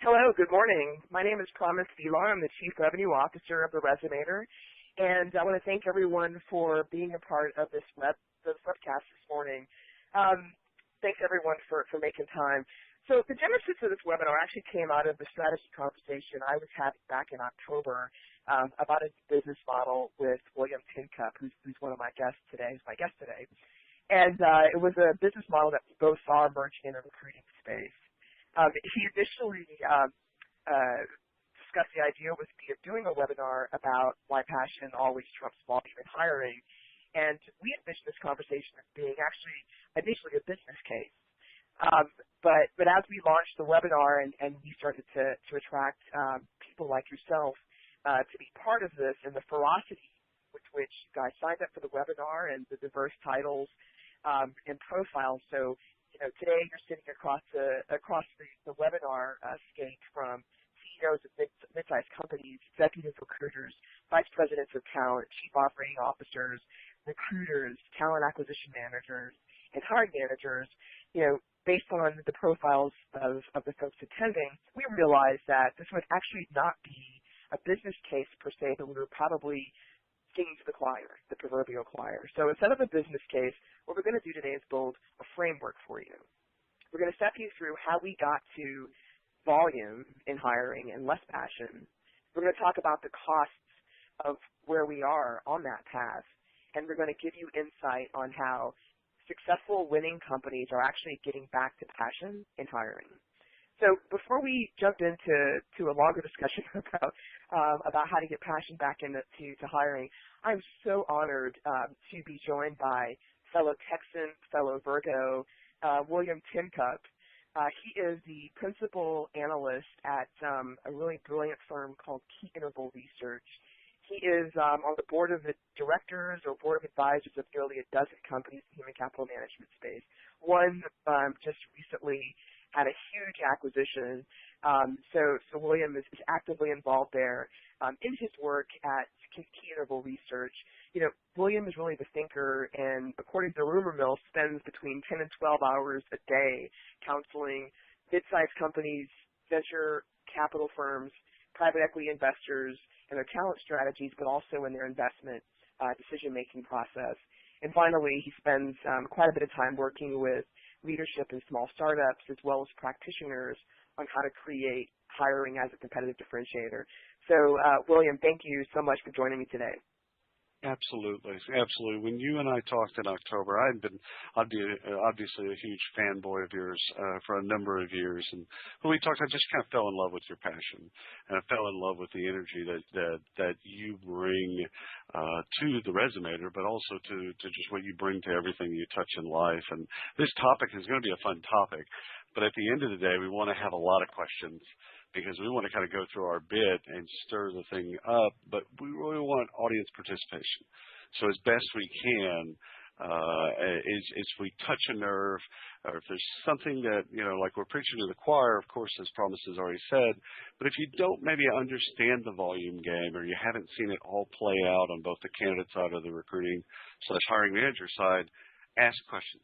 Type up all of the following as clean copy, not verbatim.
Hello, good morning. My name is Phelon. I'm the Chief Revenue Officer of the Resonator, and I want to thank everyone for being a part of this webcast this morning. Thanks everyone for making time. So the genesis of this webinar actually came out of the strategy conversation I was having back in October about a business model with William Tincup, who's one of my guests today, who's my guest today. And it was a business model that we both saw emerging in the recruiting space. He initially discussed the idea with me of doing a webinar about why passion always trumps volume in hiring. And we envisioned this conversation as being actually initially a business case. But as we launched the webinar and we started to attract people like yourself to be part of this, and the ferocity with which you guys signed up for the webinar and the diverse titles and profiles. So today you're sitting across the webinar skate from CEOs of mid-sized companies, executive recruiters, vice presidents of talent, chief operating officers, recruiters, talent acquisition managers, and hiring managers. Based on the profiles of the folks attending, we realized that this would actually not be a business case per se, but we were probably singing to the choir, the proverbial choir. So instead of a business case, what we're going to do today is build a framework for you. We're going to step you through how we got to volume in hiring and less passion. We're going to talk about the costs of where we are on that path, and we're going to give you insight on how successful winning companies are actually getting back to passion in hiring. So before we jump into a longer discussion about how to get passion back into hiring, I'm so honored to be joined by fellow Texan, fellow Virgo, William Tincup. He is the principal analyst at a really brilliant firm called Key Interval Research. He is on the board of the directors or board of advisors of nearly a dozen companies in the human capital management space. One just recently had a huge acquisition. So William is actively involved there in his work at Key Interval Research. William is really the thinker, and according to the rumor mill, spends between 10 and 12 hours a day counseling mid-sized companies, venture capital firms, private equity investors, and their talent strategies, but also in their investment decision-making process. And finally, he spends quite a bit of time working with leadership in small startups as well as practitioners on how to create hiring as a competitive differentiator. So, William, thank you so much for joining me today. Absolutely. When you and I talked in October, I'd been obviously a huge fanboy of yours for a number of years, and when we talked, I just kind of fell in love with your passion, and I fell in love with the energy that you bring to the Resonator, but also to just what you bring to everything you touch in life. And this topic is going to be a fun topic, but at the end of the day, we want to have a lot of questions, because we want to kind of go through our bit and stir the thing up, but we really want audience participation. So as best we can, is we touch a nerve, or if there's something that, like we're preaching to the choir, of course, as Promise has already said, but if you don't maybe understand the volume game, or you haven't seen it all play out on both the candidate side or the recruiting/hiring manager side, ask questions.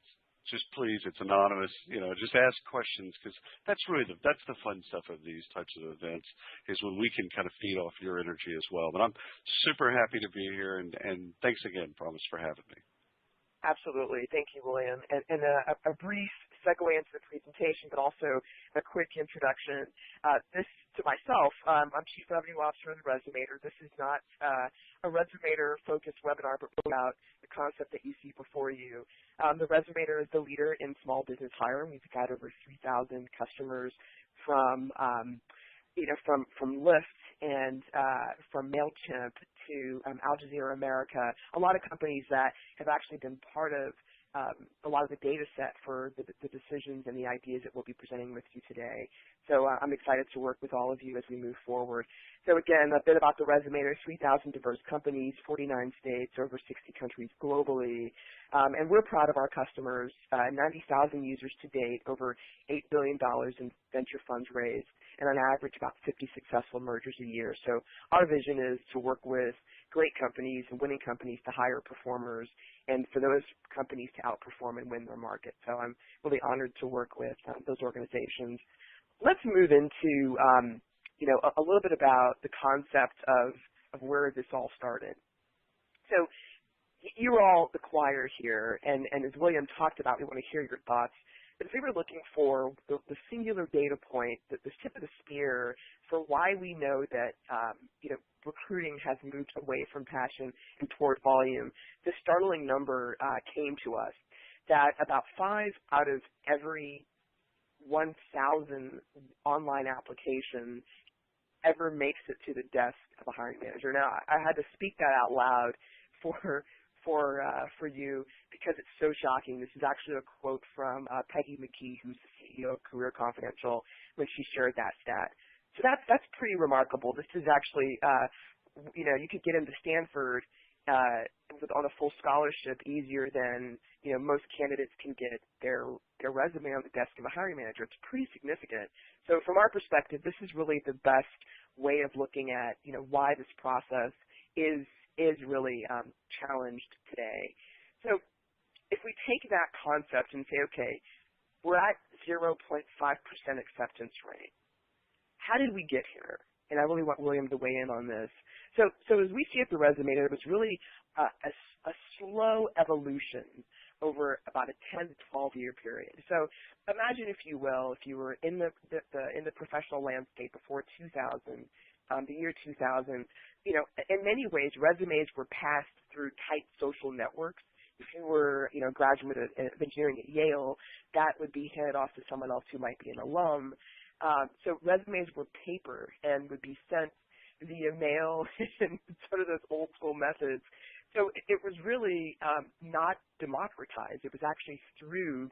Just please, it's anonymous, just ask questions, because that's the fun stuff of these types of events, is when we can kind of feed off your energy as well. But I'm super happy to be here, and thanks again, Promise, for having me. Absolutely. Thank you, William. And a brief segue into the presentation, but also a quick introduction. This, to myself, I'm Chief Revenue Officer of the Resonator. This is not a Resonator-focused webinar, but about the concept that you see before you. The Resonator is the leader in small business hiring. We've got over 3,000 customers from Lyft and from MailChimp to Al Jazeera America, a lot of companies that have actually been part of a lot of the data set for the decisions and the ideas that we'll be presenting with you today. So I'm excited to work with all of you as we move forward. So again, a bit about the Resonator: 3,000 diverse companies, 49 states, over 60 countries globally. And we're proud of our customers, 90,000 users to date, over $8 billion in venture funds raised, and on average about 50 successful mergers a year. So our vision is to work with great companies and winning companies to hire performers, and for those companies to outperform and win their market. So I'm really honored to work with those organizations. let's move into a little bit about the concept of where this all started. So you're all the choir here, and as William talked about, we want to hear your thoughts. But if we were looking for the singular data point, the tip of the spear for why we know that recruiting has moved away from passion and toward volume, the startling number came to us that about 5 out of every 1,000 online applications ever makes it to the desk of a hiring manager. Now, I had to speak that out loud for you because it's so shocking. This is actually a quote from Peggy McKee, who's the CEO of Career Confidential, when she shared that stat. So that's pretty remarkable. This is actually, you could get into Stanford on a full scholarship easier than most candidates can get their resume on the desk of a hiring manager. It's pretty significant. So from our perspective, this is really the best way of looking at why this process is really challenged today. So if we take that concept and say, okay, we're at 0.5% acceptance rate. How did we get here? And I really want William to weigh in on this. So as we see at the resume, there was really a slow evolution over about a 10 to 12-year period. So imagine, if you will, if you were in the professional landscape before 2000, the year 2000, in many ways, resumes were passed through tight social networks. If you were, a graduate of engineering at Yale, that would be handed off to someone else who might be an alum. So resumes were paper and would be sent via mail and sort of those old school methods. So it was really not democratized. It was actually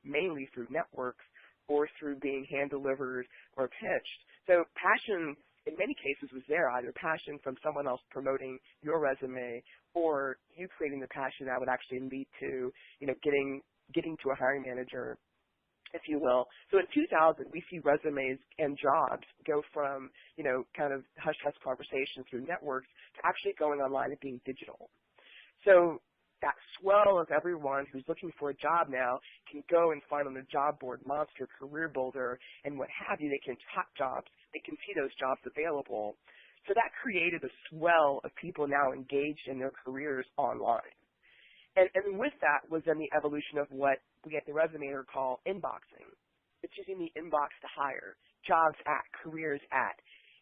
mainly through networks or through being hand-delivered or pitched. So passion, in many cases, was there, either passion from someone else promoting your resume or you creating the passion that would actually lead to, getting to a hiring manager, if you will. So in 2000, we see resumes and jobs go from, kind of hush-hush conversations through networks to actually going online and being digital. So that swell of everyone who's looking for a job now can go and find on the job board, Monster, Career Builder, and what have you. They can top jobs. They can see those jobs available. So that created a swell of people now engaged in their careers online. And with that was then the evolution of what we at the Resumator call inboxing. It's using the inbox to hire, jobs at, careers at.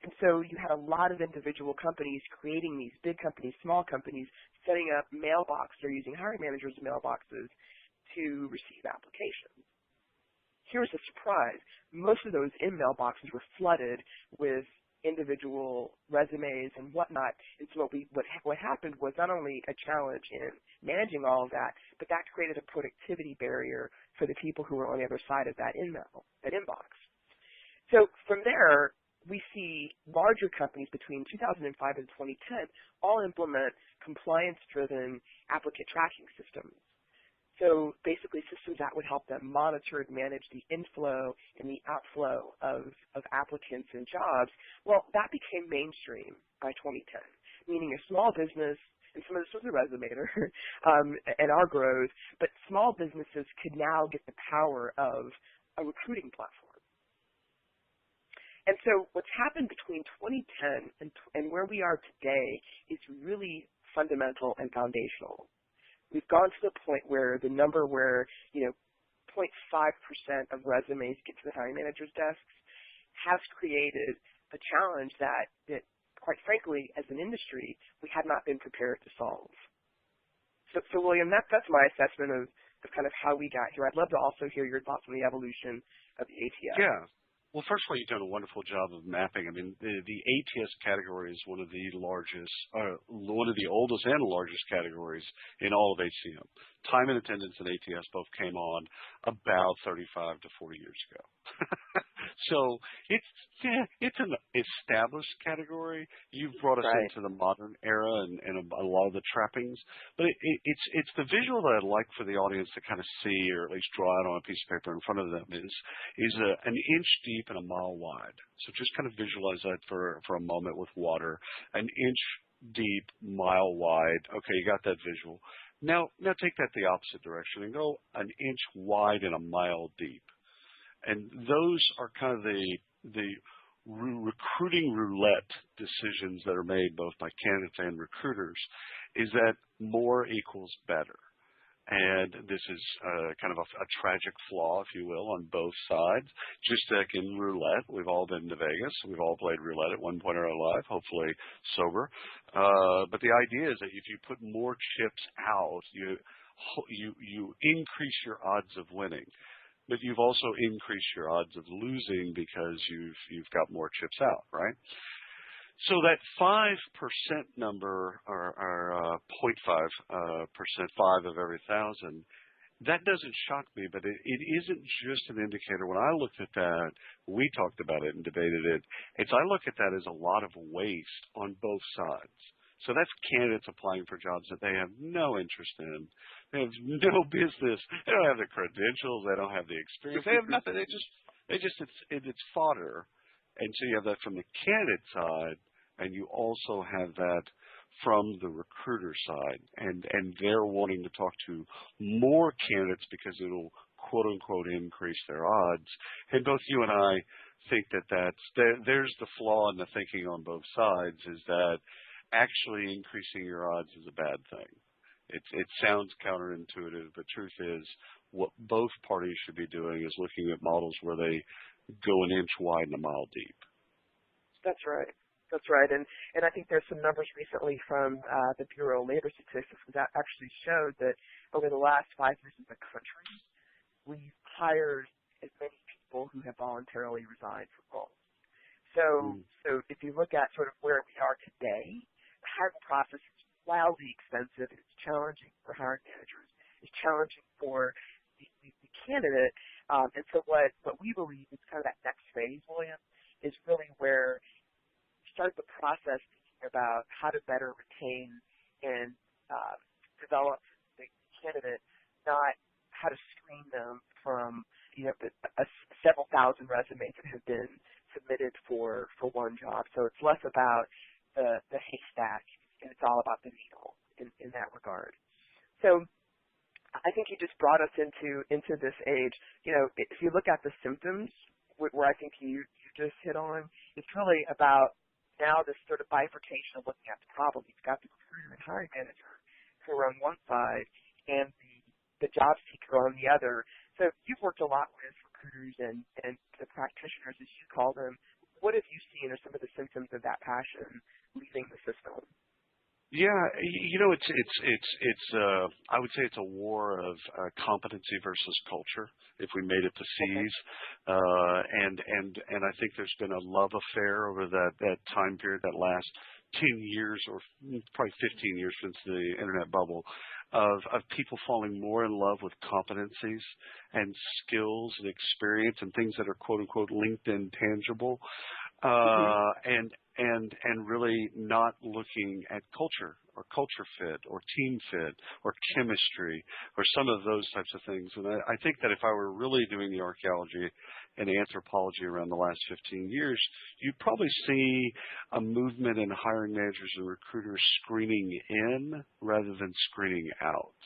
And so you had a lot of individual companies creating these, big companies, small companies, setting up mailboxes or using hiring managers' mailboxes to receive applications. Here's a surprise. Most of those mailboxes were flooded with individual resumes and whatnot. And so what happened was not only a challenge in managing all of that, but that created a productivity barrier for the people who were on the other side of that inbox. So from there, we see larger companies between 2005 and 2010 all implement compliance-driven applicant tracking systems. So basically systems that would help them monitor and manage the inflow and the outflow of applicants and jobs. Well, that became mainstream by 2010, meaning a small business, and some of this was a Resumator and our growth, but small businesses could now get the power of a recruiting platform. And so what's happened between 2010 and where we are today is really fundamental and foundational. We've gone to the point where the number where, 0.5% of resumes get to the hiring manager's desks has created a challenge that quite frankly, as an industry, we had not been prepared to solve. So William, that's my assessment of kind of how we got here. I'd love to also hear your thoughts on the evolution of the ATS. Yeah. Well, first of all, you've done a wonderful job of mapping. I mean, the ATS category is one of the largest, one of the oldest and largest categories in all of HCM. Time and attendance and ATS both came on about 35 to 40 years ago. So it's an established category. You've brought us into the modern era and a lot of the trappings. But it's the visual that I'd like for the audience to kind of see, or at least draw out on a piece of paper in front of them, is an inch deep and a mile wide. So just kind of visualize that for a moment with water. An inch deep, mile wide. Okay, you got that visual. Now take that the opposite direction and go an inch wide and a mile deep. And those are kind of the the recruiting roulette decisions that are made both by candidates and recruiters is that more equals better. And this is kind of a tragic flaw, if you will, on both sides. Just like in roulette, we've all been to Vegas. We've all played roulette at one point in our life, hopefully sober. But the idea is that if you put more chips out, you increase your odds of winning. But you've also increased your odds of losing because you've got more chips out, right? So that 5% number, or 0.5%, 5 of every 1,000, that doesn't shock me, but it isn't just an indicator. When I looked at that, we talked about it and debated it. I look at that as a lot of waste on both sides. So that's candidates applying for jobs that they have no interest in. They have no business. They don't have the credentials. They don't have the experience. They have nothing. It's fodder. And so you have that from the candidate side, and you also have that from the recruiter side. And they're wanting to talk to more candidates because it'll, quote unquote, increase their odds. And both you and I think there's the flaw in the thinking on both sides, is that actually increasing your odds is a bad thing. It sounds counterintuitive, but truth is what both parties should be doing is looking at models where they go an inch wide and a mile deep. That's right. That's right. And I think there's some numbers recently from the Bureau of Labor Statistics that actually showed that over the last 5 years in the country, we've hired as many people who have voluntarily resigned from roles. So if you look at sort of where we are today, the hiring process is wildly expensive. It's challenging for hiring managers. It's challenging for the candidate. And so what we believe is kind of that next phase, William, is really where start the process thinking about how to better retain and develop the candidate, not how to screen them from several thousand resumes that have been submitted for one job. So it's less about the haystack, and it's all about the needle in that regard. So I think you just brought us into this age. If you look at the symptoms, where I think you just hit on, it's really about now this sort of bifurcation of looking at the problem. You've got the recruiter and hiring manager who are on one side and the job seeker on the other. So you've worked a lot with recruiters and the practitioners, as you call them. What have you seen are some of the symptoms of that passion leaving the system? Yeah, it's I would say it's a war of competency versus culture, if we made it to C's. And I think there's been a love affair over that time period, that last 10 years or probably 15 years since the internet bubble, of people falling more in love with competencies and skills and experience and things that are, quote unquote, LinkedIn tangible. And really not looking at culture or culture fit or team fit or chemistry or some of those types of things. And I think that if I were really doing the archaeology and anthropology around the last 15 years, you'd probably see a movement in hiring managers and recruiters screening in rather than screening out.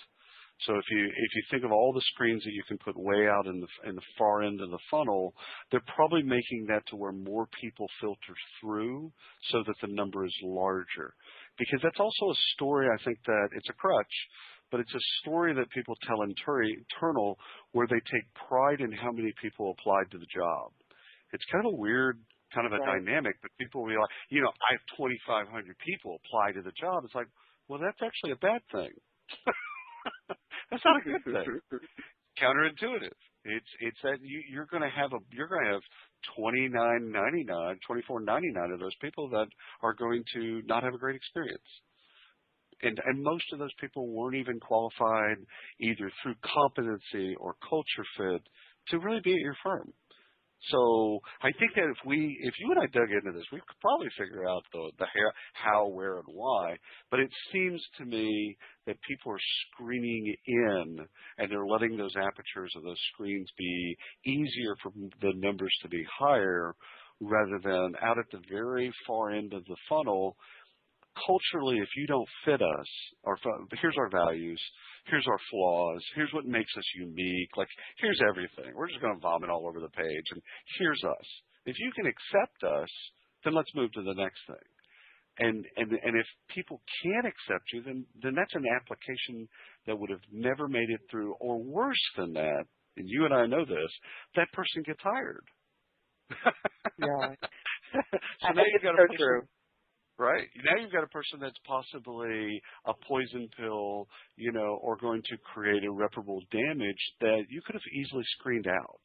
So if you think of all the screens that you can put way out in the far end of the funnel, they're probably making that to where more people filter through so that the number is larger. Because that's also a story, I think, that it's a crutch, but it's a story that people tell internal where they take pride in how many people applied to the job. It's kind of a weird kind of a dynamic, but people will be like, I have 2,500 people apply to the job. It's like, well, that's actually a bad thing. That's not a good thing. Counterintuitive. It's that you're going to have 24.99 of those people that are going to not have a great experience. And most of those people weren't even qualified either through competency or culture fit to really be at your firm. So I think that if you and I dug into this, we could probably figure out the how, where, and why. But it seems to me that people are screening in, and they're letting those apertures of those screens be easier for the numbers to be higher, rather than out at the very far end of the funnel. Culturally, if you don't fit us, here's our values, here's our flaws, here's what makes us unique, here's everything. We're just going to vomit all over the page, and here's us. If you can accept us, then let's move to the next thing. And if people can't accept you, then that's an application that would have never made it through, or worse than that, and you and I know this, that person gets hired. Yeah. So I now think you've it's got a so person, true. right? Now you've got a person that's possibly a poison pill, or going to create irreparable damage that you could have easily screened out.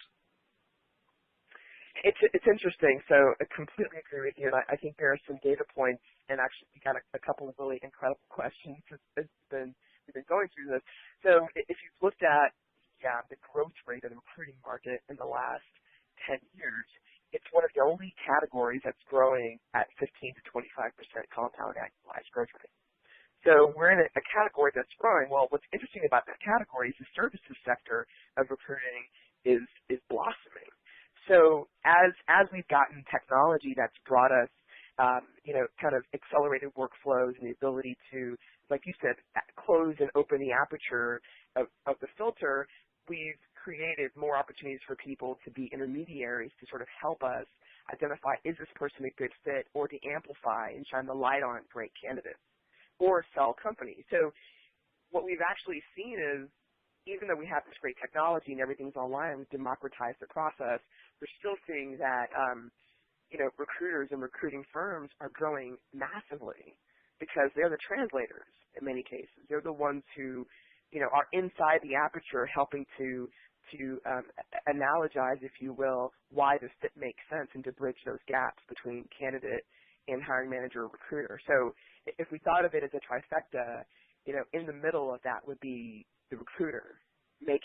It's interesting. So I completely agree with you, and I think there are some data points, and actually we got a couple of really incredible questions. We've been going through this. So if you've looked at the growth rate of the recruiting market in the last 10 years, it's one of the only categories that's growing at 15 to 25% compound annualized growth rate. So we're in a category that's growing. Well, what's interesting about that category is the services sector of recruiting is blossoming. So as we've gotten technology that's brought us, kind of accelerated workflows and the ability to, like you said, close and open the aperture of the filter, we've created more opportunities for people to be intermediaries to sort of help us identify, is this person a good fit, or to amplify and shine the light on great candidates or sell companies. So what we've actually seen is, even though we have this great technology and everything's online, we've democratized the process, we're still seeing that, recruiters and recruiting firms are growing massively because they're the translators in many cases. They're the ones who, are inside the aperture helping to analogize, if you will, why this fit makes sense and to bridge those gaps between candidate and hiring manager or recruiter. So if we thought of it as a trifecta, in the middle of that would be the recruiter, the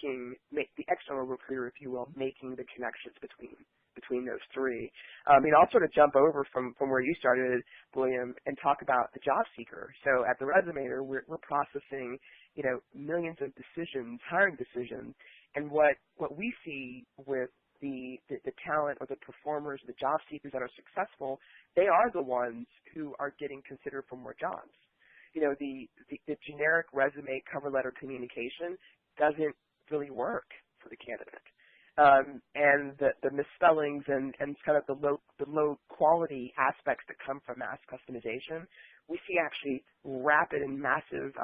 external recruiter, if you will, making the connections between those three. I'll sort of jump over from where you started, William, and talk about the job seeker. So at the Resumator, we're processing, millions of decisions, hiring decisions, and what we see with the talent or the performers, the job seekers that are successful, they are the ones who are getting considered for more jobs. The generic resume cover letter communication doesn't really work for the candidate. And the misspellings and kind of the low quality aspects that come from mass customization, we see actually rapid and massive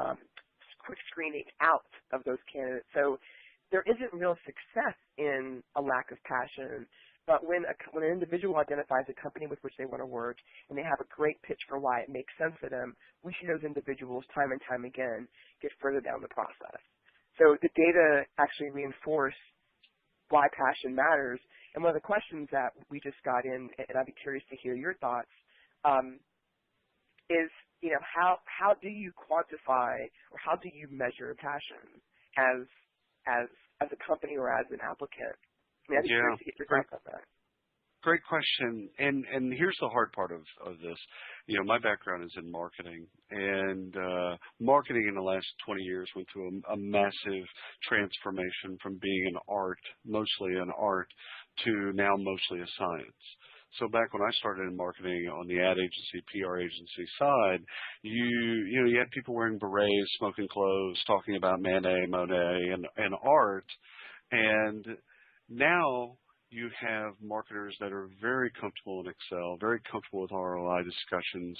quick screening out of those candidates. So there isn't real success in a lack of passion. But when an individual identifies a company with which they want to work and they have a great pitch for why it makes sense for them, we see those individuals time and time again get further down the process. So the data actually reinforce why passion matters. And one of the questions that we just got in, and I'd be curious to hear your thoughts, is, how do you quantify or how do you measure passion as a company or as an applicant? I'd be curious to get your thoughts on that. Great question. And here's the hard part of this. My background is in marketing, and marketing in the last 20 years went through a massive transformation from being mostly an art, to now mostly a science. So back when I started in marketing on the ad agency, PR agency side, you had people wearing berets, smoking clothes, talking about Manet, Monet, and art. And now you have marketers that are very comfortable in Excel, very comfortable with ROI discussions,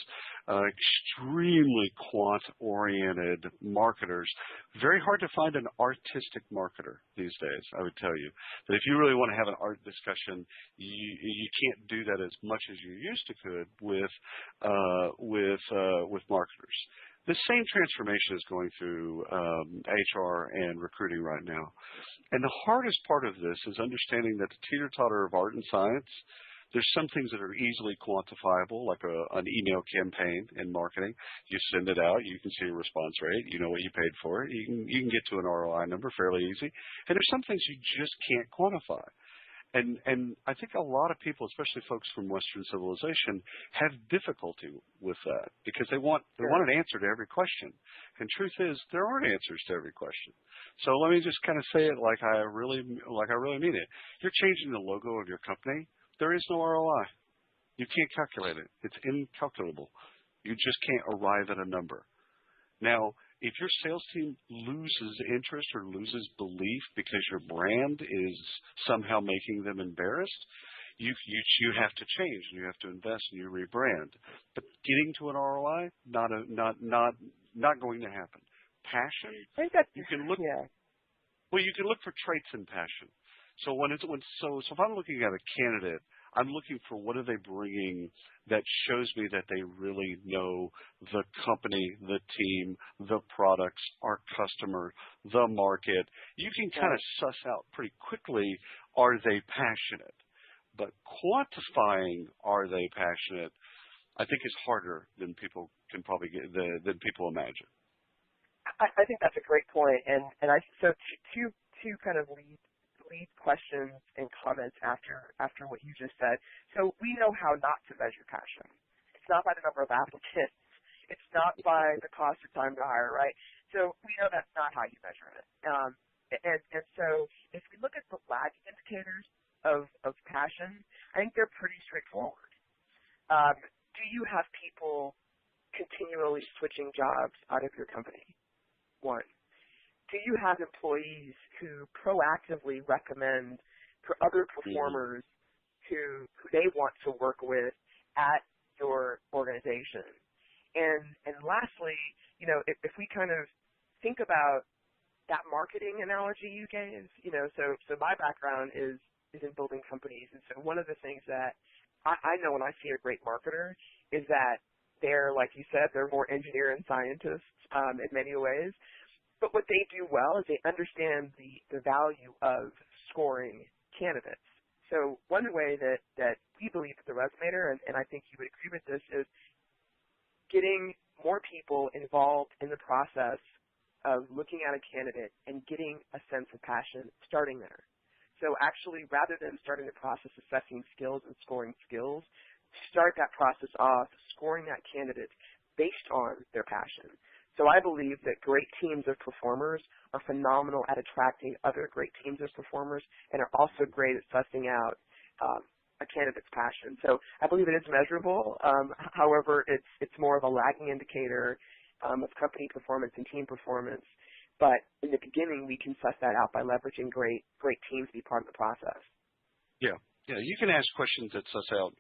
extremely quant-oriented marketers. Very hard to find an artistic marketer these days, I would tell you. That if you really want to have an art discussion, you can't do that as much as you used to could with marketers. The same transformation is going through HR and recruiting right now. And the hardest part of this is understanding that the teeter-totter of art and science, there's some things that are easily quantifiable, like an email campaign in marketing. You send it out, you can see a response rate, you know what you paid for it, you can get to an ROI number fairly easy. And there's some things you just can't quantify. And I think a lot of people, especially folks from Western civilization, have difficulty with that because they want an answer to every question. And truth is, there aren't answers to every question. So let me just kind of say it like I really mean it. You're changing the logo of your company. There is no ROI. You can't calculate it. It's incalculable. You just can't arrive at a number. Now, if your sales team loses interest or loses belief because your brand is somehow making them embarrassed, you have to change and you have to invest and you rebrand. But getting to an ROI, not going to happen. Passion, I think that's, you can look. yeah. Well, you can look for traits in passion. So so if I'm looking at a candidate, I'm looking for what are they bringing that shows me that they really know the company, the team, the products, our customer, the market. You can kind of suss out pretty quickly, are they passionate? But quantifying are they passionate, I think is harder than people can probably than people imagine. I think that's a great point, and so two kind of lead questions and comments after what you just said. So we know how not to measure passion. It's not by the number of applicants. It's not by the cost of time to hire, right? So we know that's not how you measure it. And so if we look at the lagging indicators of passion, I think they're pretty straightforward. Do you have people continually switching jobs out of your company? One. Do you have employees who proactively recommend for other performers who they want to work with at your organization? And lastly, if we kind of think about that marketing analogy you gave, so my background is in building companies. And so one of the things that I know when I see a great marketer is that they're, like you said, they're more engineer and scientists in many ways. But what they do well is they understand the value of scoring candidates. So one way that we believe at the Resumator, and I think you would agree with this, is getting more people involved in the process of looking at a candidate and getting a sense of passion starting there. So actually, rather than starting the process assessing skills and scoring skills, start that process off scoring that candidate based on their passion. So I believe that great teams of performers are phenomenal at attracting other great teams of performers and are also great at sussing out a candidate's passion. So I believe it is measurable. However, it's more of a lagging indicator of company performance and team performance. But in the beginning, we can suss that out by leveraging great teams to be part of the process. Yeah. You can ask questions that suss out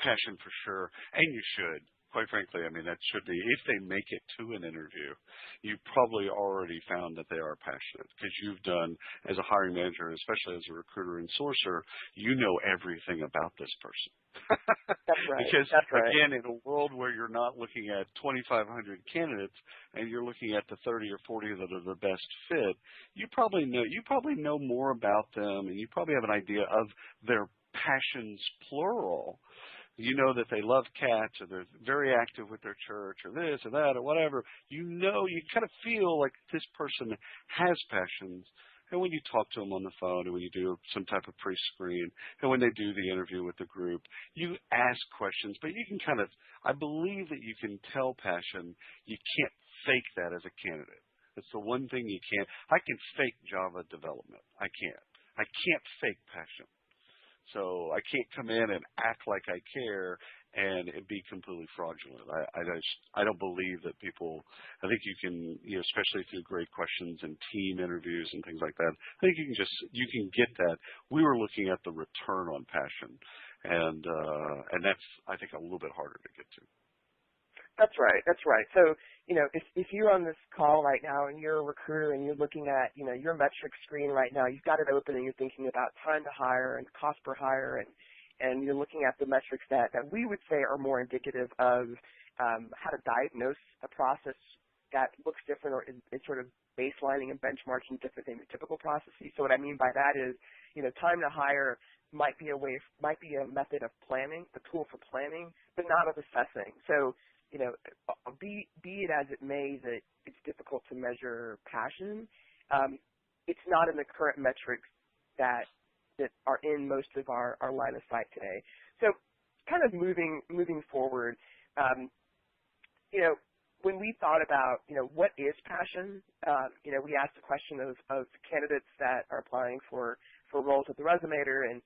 passion for sure, and you should. Quite frankly, I mean, that should be, if they make it to an interview, you probably already found that they are passionate because you've done, as a hiring manager, especially as a recruiter and sourcer, you know everything about this person. That's right. Because, That's right. again, in a world where you're not looking at 2,500 candidates and you're looking at the 30 or 40 that are the best fit, you probably know more about them and you probably have an idea of their passions, plural. You know that they love cats or they're very active with their church or this or that or whatever. You kind of feel like this person has passions. And when you talk to them on the phone and when you do some type of pre-screen and when they do the interview with the group, you ask questions, but you can I believe that you can tell passion. You can't fake that as a candidate. That's the one thing you can't. I can fake Java development. I can't fake passion. So I can't come in and act like I care and it be completely fraudulent. I don't believe that people. I think you can, especially through great questions and team interviews and things like that. I think you can get that. We were looking at the return on passion, and that's I think a little bit harder to get to. That's right. That's right. So, if you're on this call right now and you're a recruiter and you're looking at, your metric screen right now, you've got it open and you're thinking about time to hire and cost per hire and you're looking at the metrics that we would say are more indicative of how to diagnose a process that looks different or is sort of baselining and benchmarking different than the typical processes. So what I mean by that is, time to hire might be a method of planning, a tool for planning, but not of assessing. So, be it as it may that it's difficult to measure passion, it's not in the current metrics that are in most of our line of sight today. So kind of moving forward, when we thought about, what is passion, we asked the question of candidates that are applying for roles at the Resumator and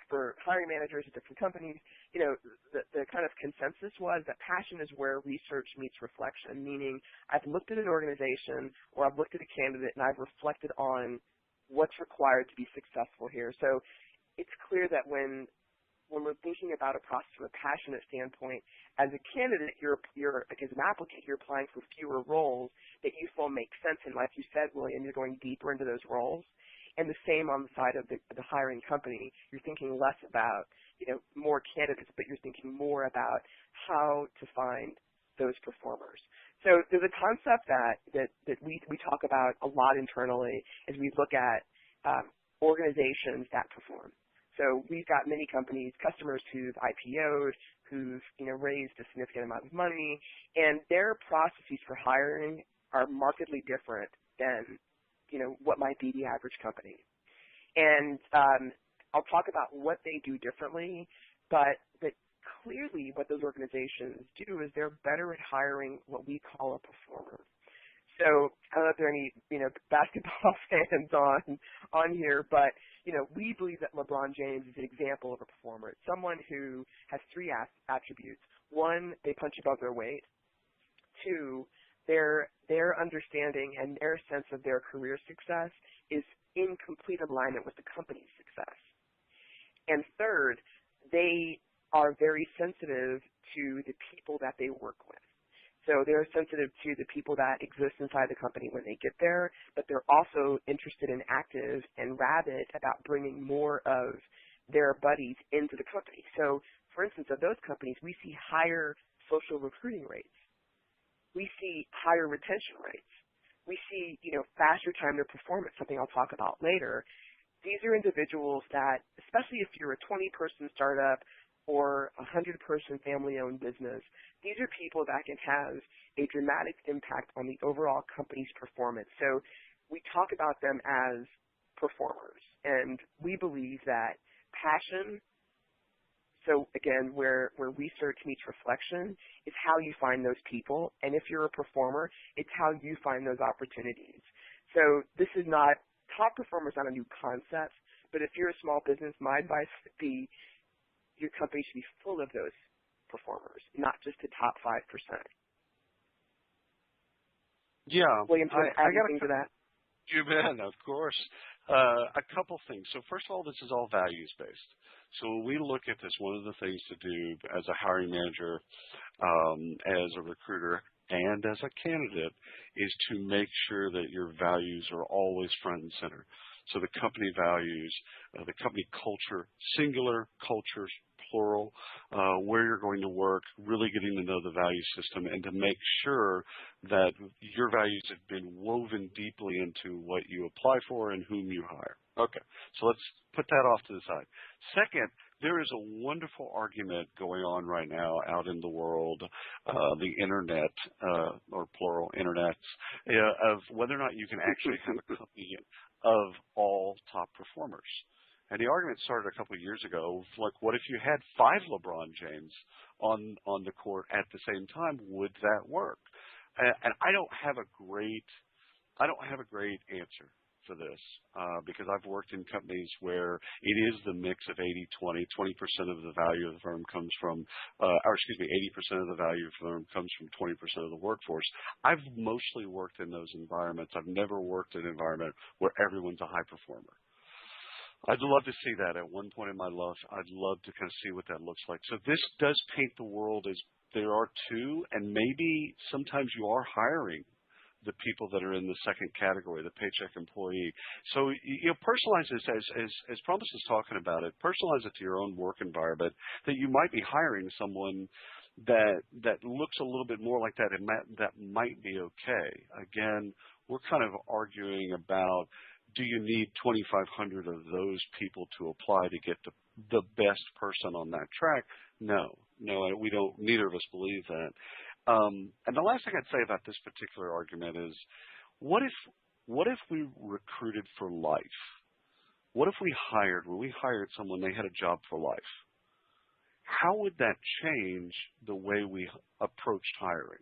for hiring managers at different companies, the kind of consensus was that passion is where research meets reflection, meaning I've looked at an organization or I've looked at a candidate and I've reflected on what's required to be successful here. So it's clear that when when we're thinking about a process from a passionate standpoint, as a candidate, like as an applicant, you're applying for fewer roles that you feel make sense. And like you said, William, you're going deeper into those roles. And the same on the side of the hiring company. You're thinking less about, more candidates, but you're thinking more about how to find those performers. So there's a concept that we talk about a lot internally as we look at organizations that perform. So we've got many companies, customers who've IPO'd, who've raised a significant amount of money, and their processes for hiring are markedly different than what might be the average company. And I'll talk about what they do differently, but clearly what those organizations do is they're better at hiring what we call a performer. So I don't know if there are any basketball fans on here, but we believe that LeBron James is an example of a performer. It's someone who has three attributes. One, they punch above their weight. Two, their understanding and their sense of their career success is in complete alignment with the company's success. And third, they are very sensitive to the people that they work with. So they're sensitive to the people that exist inside the company when they get there, but they're also interested and active and rabid about bringing more of their buddies into the company. So, for instance, of those companies, we see higher social recruiting rates. We see higher retention rates. We see, faster time to performance, something I'll talk about later. These are individuals that, especially if you're a 20-person startup or a 100-person family-owned business, these are people that can have a dramatic impact on the overall company's performance. So we talk about them as performers, and we believe that passion, so again, where research meets reflection, is how you find those people. And if you're a performer, it's how you find those opportunities. So this is not, top performers not a new concept, but if you're a small business, my advice would be your company should be full of those performers, not just the top 5%. Yeah. William, do you want to add anything to that? You bet, of course. A couple things. So first of all, this is all values-based. So when we look at this, one of the things to do as a hiring manager, as a recruiter, and as a candidate is to make sure that your values are always front and center. So the company values, the company culture, singular, cultures, plural, where you're going to work, really getting to know the value system, and to make sure that your values have been woven deeply into what you apply for and whom you hire. Okay, so let's put that off to the side. Second, there is a wonderful argument going on right now out in the world, the internet, or plural, internets, of whether or not you can actually have a company of all top performers. And the argument started a couple of years ago, like, what if you had 5 LeBron James on the court at the same time? Would that work? And I don't have a great answer for this, because I've worked in companies where it is the mix of 80-20, 20% of the value of the firm comes from, 80% of the value of the firm comes from 20% of the workforce. I've mostly worked in those environments. I've never worked in an environment where everyone's a high performer. I'd love to see that at one point in my life. I'd love to kind of see what that looks like. So this does paint the world as there are two, and maybe sometimes you are hiring the people that are in the second category, the paycheck employee. So, personalize this as Promise is talking about it. Personalize it to your own work environment, that you might be hiring someone that looks a little bit more like that, and that might be okay. Again, we're kind of arguing about, do you need 2,500 of those people to apply to get the best person on that track? No, we don't. Neither of us believe that. And the last thing I'd say about this particular argument is, what if we recruited for life? What if when we hired someone, they had a job for life? How would that change the way we approached hiring?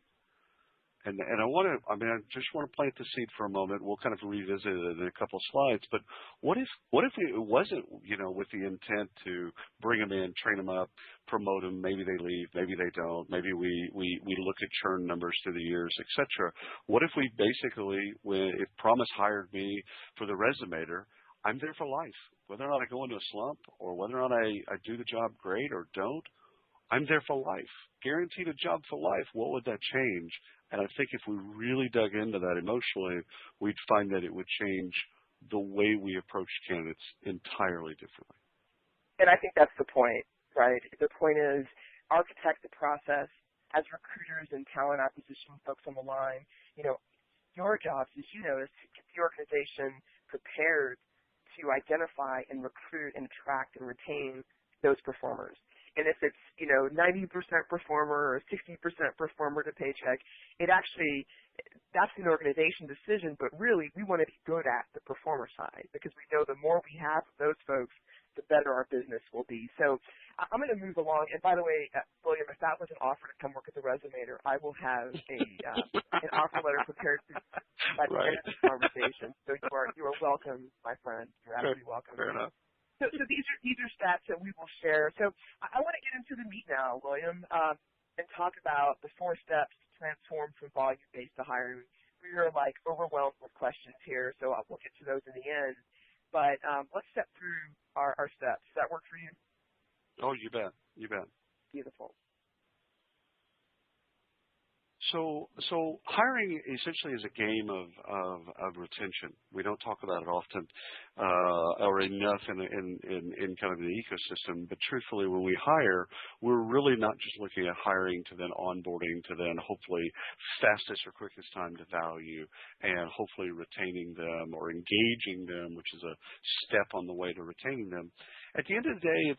And I just want to plant the seed for a moment. We'll kind of revisit it in a couple of slides. But what if it wasn't, with the intent to bring them in, train them up, promote them? Maybe they leave, maybe they don't. Maybe we look at churn numbers through the years, etc. What if we basically, if Promise hired me for the resumator, I'm there for life. Whether or not I go into a slump or whether or not I do the job great or don't, I'm there for life. Guaranteed a job for life. What would that change? And I think if we really dug into that emotionally, we'd find that it would change the way we approach candidates entirely differently. And I think that's the point, right? The point is architect the process as recruiters and talent acquisition folks on the line. Your jobs, as you know, is to get the organization prepared to identify and recruit and attract and retain those performers. And if it's, 90% performer or 60% performer to paycheck, that's an organization decision, but really we want to be good at the performer side because we know the more we have of those folks, the better our business will be. So I'm going to move along. And by the way, William, if that was an offer to come work at the Resumator, I will have an offer letter prepared by the end of this conversation. So you are welcome, my friend. You're absolutely welcome. Fair enough. So these are stats that we will share. So I want to get into the meat now, William, and talk about the 4 steps to transform from volume-based to hiring. We are overwhelmed with questions here, so we'll get to those in the end. But let's step through our steps. Does that work for you? Oh, you bet. You bet. Beautiful. So hiring essentially is a game of retention. We don't talk about it often or enough in kind of the ecosystem. But truthfully, when we hire, we're really not just looking at hiring to then onboarding to then hopefully fastest or quickest time to value and hopefully retaining them or engaging them, which is a step on the way to retaining them. At the end of the day,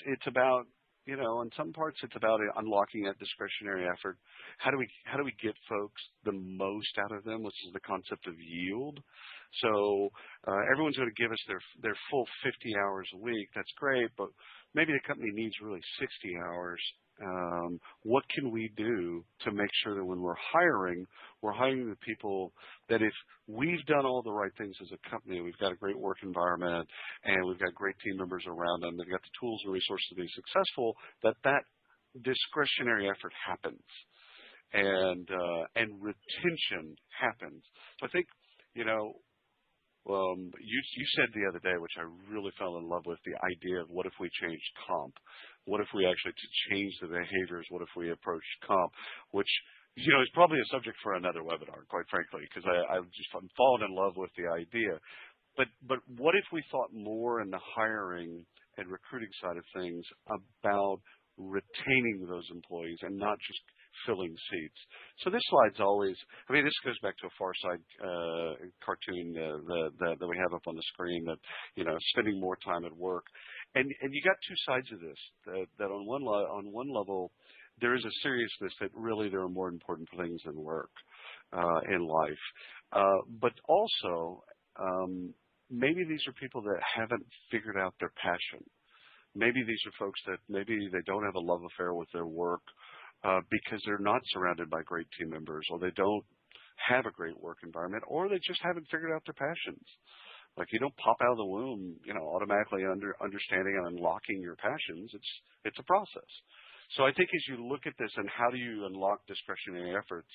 it's about, in some parts it's about unlocking that discretionary effort. How do we get folks the most out of them, which is the concept of yield? So everyone's going to give us their full 50 hours a week. That's great, but maybe the company needs really 60 hours. What can we do to make sure that when we're hiring the people that if we've done all the right things as a company, we've got a great work environment and we've got great team members around them, they've got the tools and resources to be successful, that discretionary effort happens and retention happens. So I think, you said the other day, which I really fell in love with, the idea of what if we changed comp? What if we actually change the behaviors? What if we approach comp? Which, is probably a subject for another webinar, quite frankly, because I'm fallen in love with the idea. But what if we thought more in the hiring and recruiting side of things about retaining those employees and not just filling seats? So this slide's always, this goes back to a Far Side cartoon that we have up on the screen that, spending more time at work. And you got two sides of this, that on one level, there is a seriousness that really there are more important things than work in life. But also, maybe these are people that haven't figured out their passion. Maybe these are folks that maybe they don't have a love affair with their work because they're not surrounded by great team members, or they don't have a great work environment, or they just haven't figured out their passions. Like you don't pop out of the womb, automatically understanding and unlocking your passions. It's a process. So I think as you look at this and how do you unlock discretionary efforts,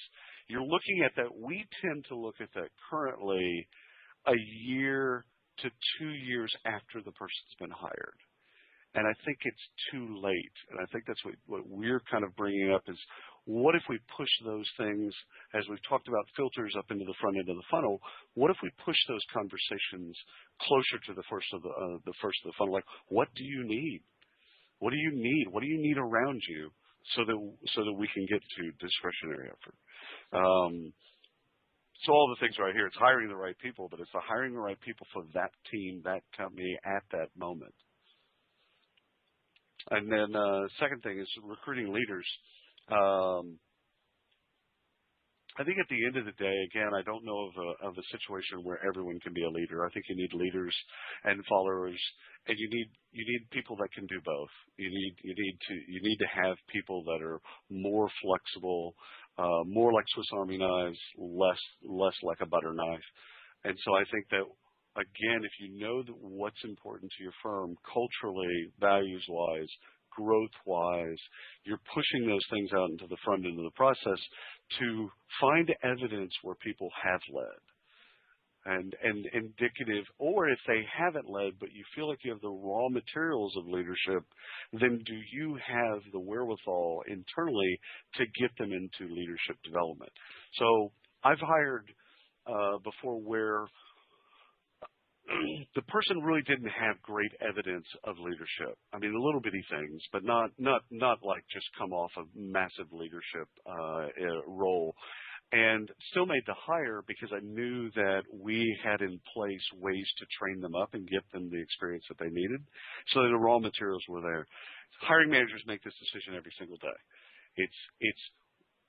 you're looking at that. We tend to look at that currently a year to 2 years after the person's been hired. And I think it's too late. And I think that's what we're kind of bringing up is what if we push those things, as we've talked about filters up into the front end of the funnel, what if we push those conversations closer to the first of the funnel? Like, what do you need? What do you need? What do you need around you so that we can get to discretionary effort? So all the things right here, it's hiring the right people, but it's the hiring the right people for that team, that company at that moment. And then second thing is recruiting leaders. I think at the end of the day, again, I don't know of a situation where everyone can be a leader. I think you need leaders and followers, and you need people that can do both. You need to have people that are more flexible, more like Swiss Army knives, less like a butter knife. And so I think that, again, if you know that what's important to your firm culturally, values-wise, growth-wise, you're pushing those things out into the front end of the process to find evidence where people have led. and indicative, or if they haven't led, but you feel like you have the raw materials of leadership, then do you have the wherewithal internally to get them into leadership development? So I've hired before where the person really didn't have great evidence of leadership. I mean, little bitty things, but not like just come off a massive leadership role. And still made the hire because I knew that we had in place ways to train them up and give them the experience that they needed. So the raw materials were there. Hiring managers make this decision every single day. It's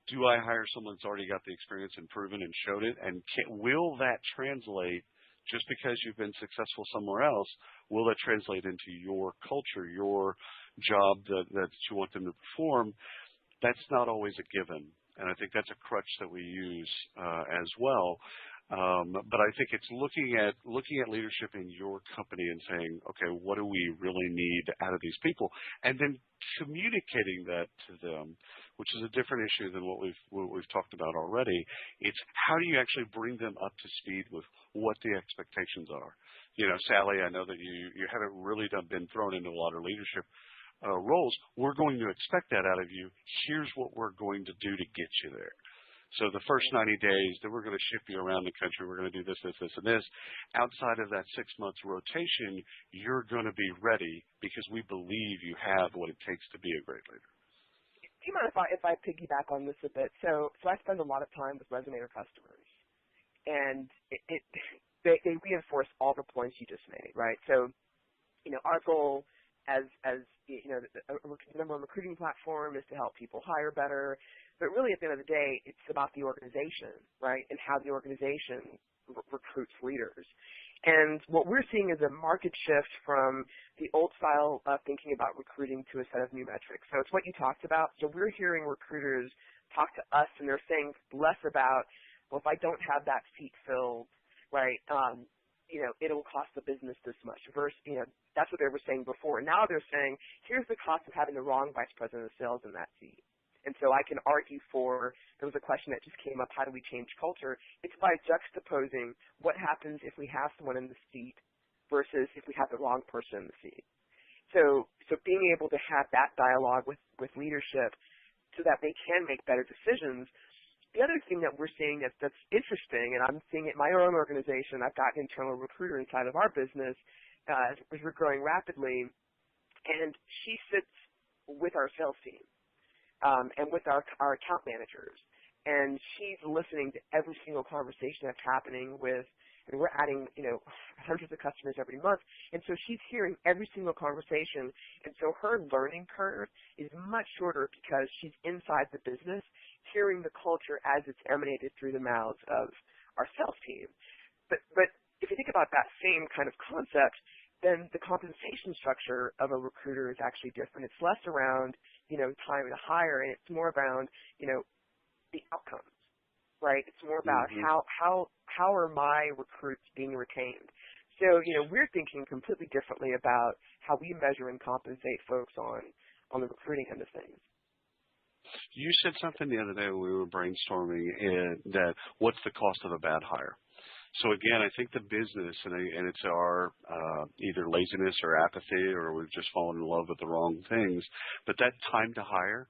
do I hire someone that's already got the experience and proven and showed it? And will that translate just because you've been successful somewhere else? Will that translate into your culture, your job that you want them to perform? That's not always a given. And I think that's a crutch that we use as well. But I think it's looking at leadership in your company and saying, okay, what do we really need out of these people? And then communicating that to them, which is a different issue than what we've talked about already. It's how do you actually bring them up to speed with what the expectations are? You know, Sally, I know that you haven't really been thrown into a lot of leadership roles. We're going to expect that out of you. Here's what we're going to do to get you there. So the first 90 days, then we're going to ship you around the country. We're going to do this, this, this, and this. Outside of that 6 months rotation, you're going to be ready because we believe you have what it takes to be a great leader. Do you mind if I piggyback on this a bit? So I spend a lot of time with Resonator customers, and they reinforce all the points you just made, right? So, you know, our goal as you know, the number one recruiting platform is to help people hire better. But really, at the end of the day, it's about the organization, right, and how the organization recruits leaders. And what we're seeing is a market shift from the old style of thinking about recruiting to a set of new metrics. So it's what you talked about. So we're hearing recruiters talk to us, and they're saying less about, well, if I don't have that seat filled, right, you know, it'll cost the business this much. Versus, you know, that's what they were saying before. Now they're saying, here's the cost of having the wrong vice president of sales in that seat. And so I can argue for, there was a question that just came up, how do we change culture? It's by juxtaposing what happens if we have someone in the seat versus if we have the wrong person in the seat. So being able to have that dialogue with leadership so that they can make better decisions. The other thing that we're seeing that's interesting, and I'm seeing it in my own organization, I've got an internal recruiter inside of our business as we're growing rapidly, and she sits with our sales team and with our account managers, and she's listening to every single conversation that's happening with, and we're adding, you know, hundreds of customers every month, and so she's hearing every single conversation, and so her learning curve is much shorter because she's inside the business, hearing the culture as it's emanated through the mouths of our sales team. But if you think about that same kind of concept, then the compensation structure of a recruiter is actually different. It's less around, you know, time to hire, and it's more around, you know, the outcomes, right? It's more about how are my recruits being retained. So, you know, we're thinking completely differently about how we measure and compensate folks on the recruiting end of things. You said something the other day when we were brainstorming that what's the cost of a bad hire? So again, I think the business, and it's our either laziness or apathy, or we've just fallen in love with the wrong things, but that time to hire,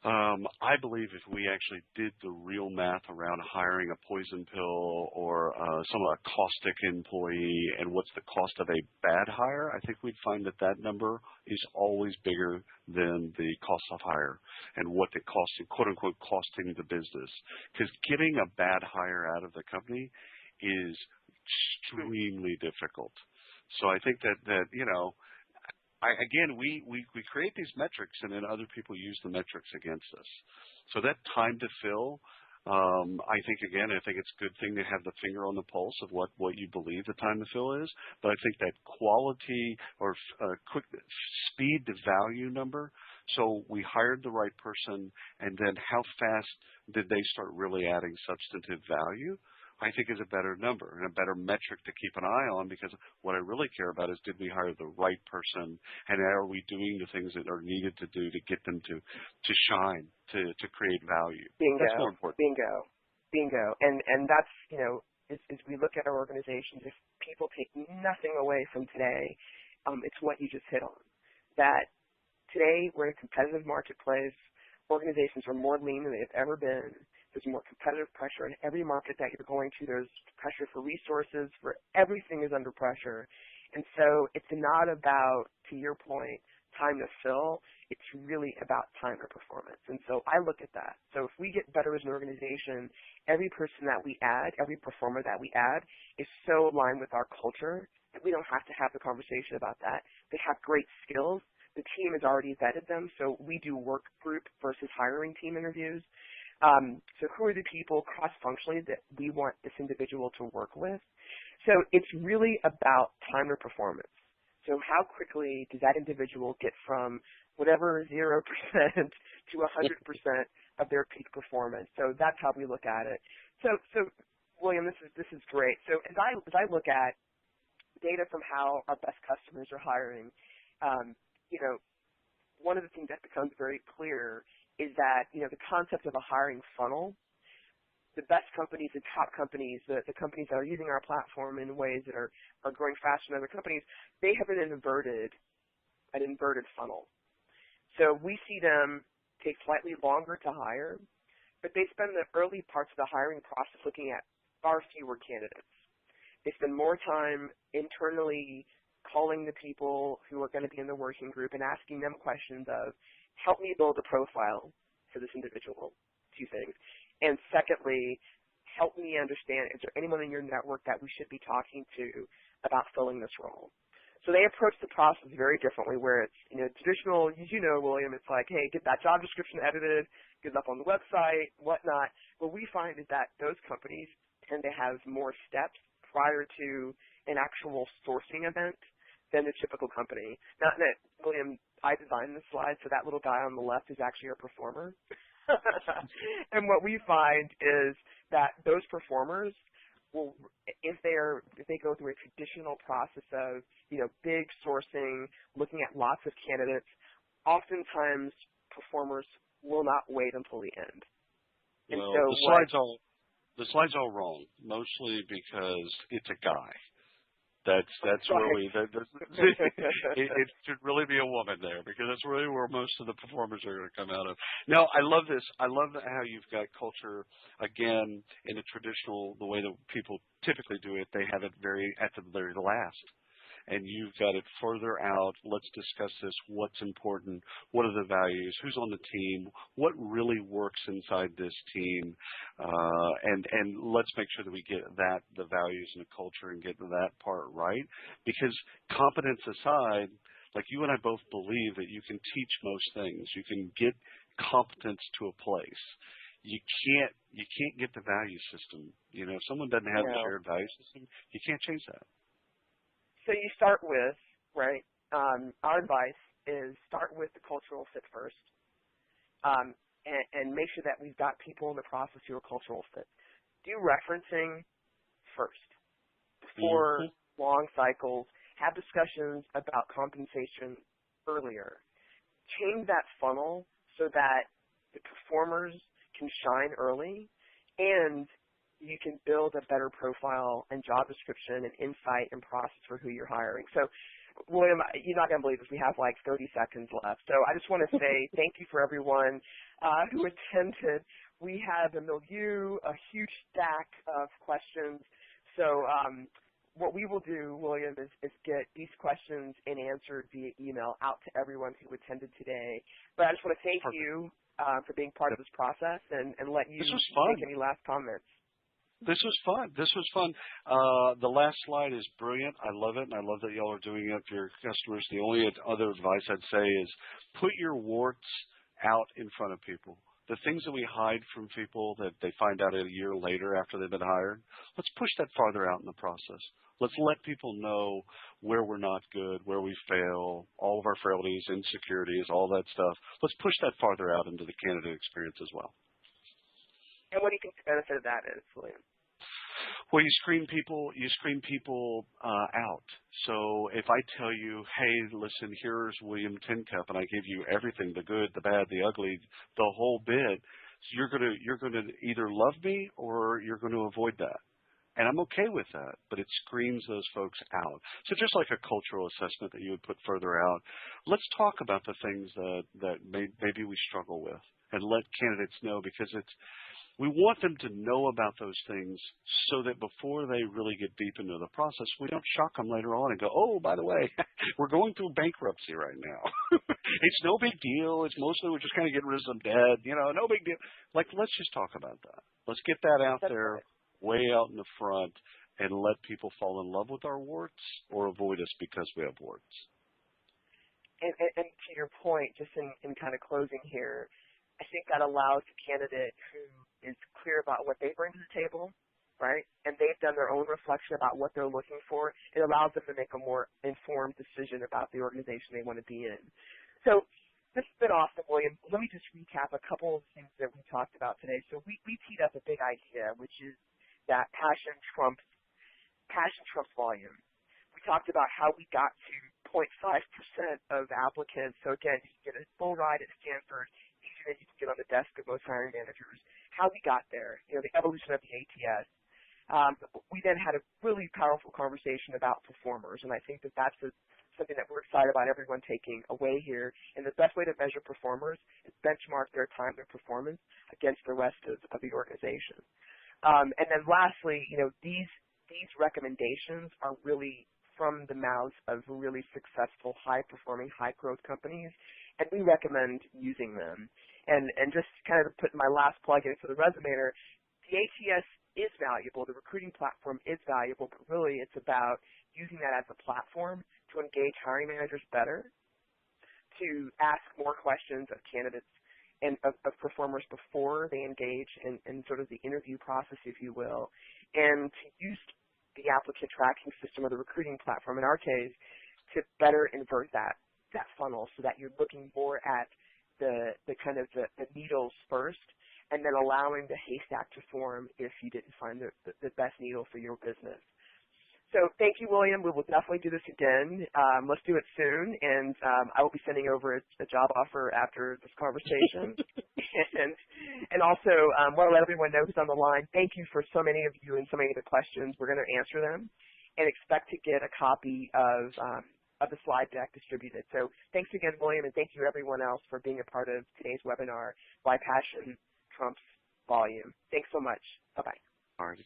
I believe if we actually did the real math around hiring a poison pill or some of a caustic employee and what's the cost of a bad hire, I think we'd find that number is always bigger than the cost of hire and what it costs, quote unquote, costing the business. Because getting a bad hire out of the company is extremely difficult. So I think that you know, we create these metrics, and then other people use the metrics against us. So that time to fill, I think it's a good thing to have the finger on the pulse of what you believe the time to fill is. But I think that quality or quick speed to value number. So we hired the right person, and then how fast did they start really adding substantive value? I think is a better number and a better metric to keep an eye on, because what I really care about is, did we hire the right person, and are we doing the things that are needed to do to get them to shine, to create value? Bingo. That's more important. Bingo. And that's, you know, is we look at our organizations, if people take nothing away from today, it's what you just hit on. That today we're in a competitive marketplace. Organizations are more lean than they've ever been. There's more competitive pressure in every market that you're going to. There's pressure for resources, for everything is under pressure. And so it's not about, to your point, time to fill. It's really about time to performance. And so I look at that. So if we get better as an organization, every person that we add, every performer that we add is so aligned with our culture that we don't have to have the conversation about that. They have great skills. The team has already vetted them. So we do work group versus hiring team interviews. So who are the people cross-functionally that we want this individual to work with? So it's really about time to performance. So how quickly does that individual get from whatever 0% to 100% of their peak performance? So that's how we look at it. So William, this is great. So as I look at data from how our best customers are hiring, one of the things that becomes very clear is that, the concept of a hiring funnel, the best companies, the top companies, the companies that are using our platform in ways that are growing faster than other companies, they have an inverted funnel. So we see them take slightly longer to hire, but they spend the early parts of the hiring process looking at far fewer candidates. They spend more time internally calling the people who are going to be in the working group and asking them questions of, help me build a profile for this individual, 2 things. And secondly, help me understand, is there anyone in your network that we should be talking to about filling this role? So they approach the process very differently, where it's, traditional, as you know, William, it's like, hey, get that job description edited, get it up on the website, whatnot. What we find is that those companies tend to have more steps prior to an actual sourcing event than the typical company. Not that, William, I designed the slide, so that little guy on the left is actually a performer. And what we find is that those performers will, if they go through a traditional process of, big sourcing, looking at lots of candidates, oftentimes performers will not wait until the end. And well, so the slide's all wrong, mostly because it's a guy. That's really it should really be a woman there, because that's really where most of the performers are going to come out of. No, I love this. I love how you've got culture again in the way that people typically do it. They have it at the very last. And you've got it further out. Let's discuss this. What's important? What are the values? Who's on the team? What really works inside this team? And let's make sure that we get the values and the culture, and get that part right. Because competence aside, like you and I both believe that you can teach most things. You can get competence to a place. You can't get the value system. If someone doesn't have the shared value system, you can't change that. So you start with, right, our advice is start with the cultural fit first, and make sure that we've got people in the process who are cultural fit. Do referencing first before long cycles. Have discussions about compensation earlier. Change that funnel so that the performers can shine early, and you can build a better profile and job description and insight and process for who you're hiring. So, William, you're not going to believe this. We have like 30 seconds left. So I just want to say thank you for everyone who attended. We have a milieu, a huge stack of questions. So what we will do, William, is get these questions and answered via email out to everyone who attended today. But I just want to thank you for being part of this process and let you make any last comments. This was fun. The last slide is brilliant. I love it, and I love that y'all are doing it for your customers. The only other advice I'd say is put your warts out in front of people. The things that we hide from people that they find out a year later after they've been hired, let's push that farther out in the process. Let's let people know where we're not good, where we fail, all of our frailties, insecurities, all that stuff. Let's push that farther out into the candidate experience as well. And what do you think the benefit of that is, William? Well, you screen people out. So if I tell you, hey, listen, here's William Tincup, and I give you everything, the good, the bad, the ugly, the whole bit, so you're gonna either love me or you're going to avoid that. And I'm okay with that, but it screens those folks out. So just like a cultural assessment that you would put further out, let's talk about the things that maybe we struggle with and let candidates know, because we want them to know about those things so that before they really get deep into the process, we don't shock them later on and go, oh, by the way, we're going through bankruptcy right now. It's no big deal. It's mostly we're just kind of getting rid of some debt. No big deal. Like, let's just talk about that. Let's get that out there, way out in the front, and let people fall in love with our warts or avoid us because we have warts. And to your point, just in kind of closing here, I think that allows the candidate who is clear about what they bring to the table, right, and they've done their own reflection about what they're looking for, it allows them to make a more informed decision about the organization they want to be in. So this has been awesome, William. Let me just recap a couple of things that we talked about today. So we teed up a big idea, which is that passion trumps volume. We talked about how we got to 0.5% of applicants. So again, you can get a full ride at Stanford, easier than you can get on the desk of most hiring managers. How we got there, the evolution of the ATS. We then had a really powerful conversation about performers, and I think that that's something that we're excited about everyone taking away here. And the best way to measure performers is benchmark their time and performance against the rest of the organization. And then lastly, these recommendations are really from the mouths of really successful, high-performing, high-growth companies, and we recommend using them. And just kind of putting my last plug in for the Resumator, the ATS is valuable, the recruiting platform is valuable, but really it's about using that as a platform to engage hiring managers better, to ask more questions of candidates and of performers before they engage in sort of the interview process, if you will, and to use the applicant tracking system or the recruiting platform, in our case, to better invert that funnel so that you're looking more at the kind of the needles first, and then allowing the haystack to form if you didn't find the best needle for your business. So thank you, William. We will definitely do this again. Let's do it soon, and I will be sending over a job offer after this conversation. and also, want to let everyone know who's on the line. Thank you for so many of you and so many of the questions. We're going to answer them, and expect to get a copy of the slide deck distributed. So thanks again, William, and thank you everyone else for being a part of today's webinar, Why Passion Trumps Volume. Thanks so much. Bye-bye. All right.